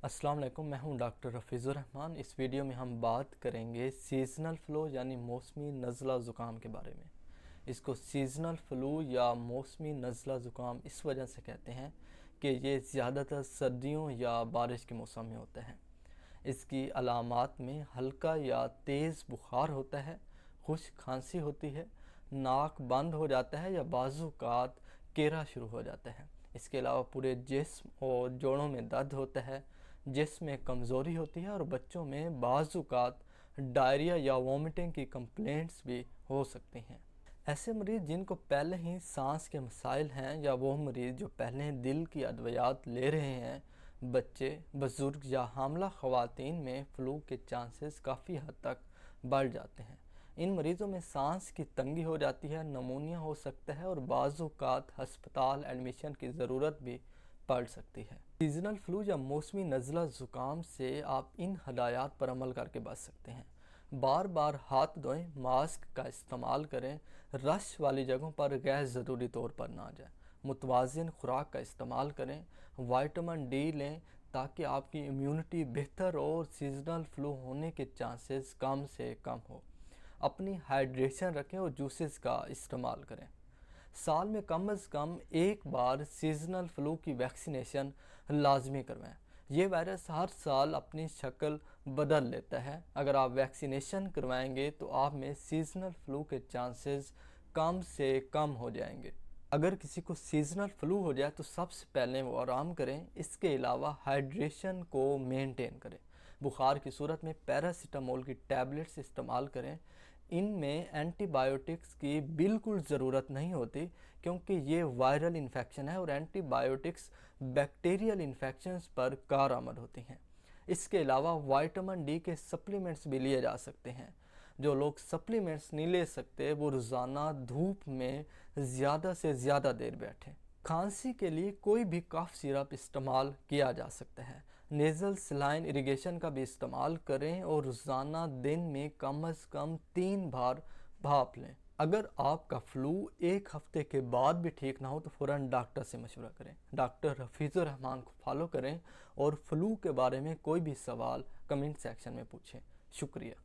अस्सलाम वालेकुम, मैं हूं डॉक्टर रफ़ीज़ुर रहमान। इस वीडियो में हम बात करेंगे सीज़नल फ़्लू यानी मौसमी नज़ला ज़ुकाम के बारे में। इसको सीज़नल फ़्लू या मौसमी नज़ला ज़ुकाम इस वजह से कहते हैं कि ये ज़्यादातर सर्दियों या बारिश के मौसम में होता है। इसकी अलामात में हल्का या तेज़ बुखार होता है, खुश्क खांसी होती है, नाक बंद हो जाता है या बाज़ुकात केरा शुरू हो जाता है। इसके अलावा पूरे जिस्म और जोड़ों में दर्द होता है, जिस्म में कमज़ोरी होती है और बच्चों में बाज़ुकात डायरिया या वोमिटिंग की कंप्लेंट्स भी हो सकती हैं। ऐसे मरीज़ जिनको पहले ही सांस के मसाइल हैं या वो मरीज़ जो पहले दिल की अद्वियात ले रहे हैं, बच्चे, बुज़ुर्ग या हामला ख़वातीन में फ़्लू के चांसेस काफ़ी हद तक बढ़ जाते हैं। इन मरीज़ों में सांस की तंगी हो जाती है, नमूनिया हो सकता है और बाज़ औक़ात हस्पताल एडमिशन की ज़रूरत भी पड़ सकती है। सीज़नल फ़्लू या मौसमी नज़ला ज़ुकाम से आप इन हदायत पर अमल करके बच सकते हैं। बार बार हाथ धोएं, मास्क का इस्तेमाल करें, रश वाली जगहों पर गैर ज़रूरी तौर पर ना जाएं, मुतवाज़िन खुराक का इस्तेमाल करें, विटामिन डी लें ताकि आपकी इम्यूनिटी बेहतर और सीज़नल फ़्लू होने के चांसेस कम से कम हो। अपनी हाइड्रेशन रखें और जूसेस का इस्तेमाल करें। साल में कम अज़ कम एक बार सीज़नल फ़्लू की वैक्सीनेशन लाजमी करवाएं। ये वायरस हर साल अपनी शक्ल बदल लेता है। अगर आप वैक्सीनेशन करवाएंगे तो आप में सीज़नल फ़्लू के चांसेस कम से कम हो जाएंगे। अगर किसी को सीज़नल फ़्लू हो जाए तो सबसे पहले वो आराम करें। इसके अलावा हाइड्रेशन को मेंटेन करें। बुखार की सूरत में पैरासीटामोल की टैबलेट्स इस्तेमाल करें। इनमें एंटीबायोटिक्स की बिल्कुल ज़रूरत नहीं होती क्योंकि ये वायरल इन्फेक्शन है और एंटीबायोटिक्स बैक्टीरियल इन्फेक्शंस पर कारआमद होती हैं। इसके अलावा विटामिन डी के सप्लीमेंट्स भी लिए जा सकते हैं। जो लोग सप्लीमेंट्स नहीं ले सकते वो रोज़ाना धूप में ज़्यादा से ज़्यादा देर बैठें। खांसी के लिए कोई भी कफ सिरप इस्तेमाल किया जा सकता है। नेज़ल सलाइन इरिगेशन का भी इस्तेमाल करें और रोज़ाना दिन में कम अज़ कम 3 बार भाप लें। अगर आपका फ़्लू एक हफ्ते के बाद भी ठीक ना हो तो फ़ौरन डॉक्टर से मशवरा करें। डॉक्टर रफ़ीज़ुर रहमान को फॉलो करें और फ़्लू के बारे में कोई भी सवाल कमेंट सेक्शन में पूछें। शुक्रिया।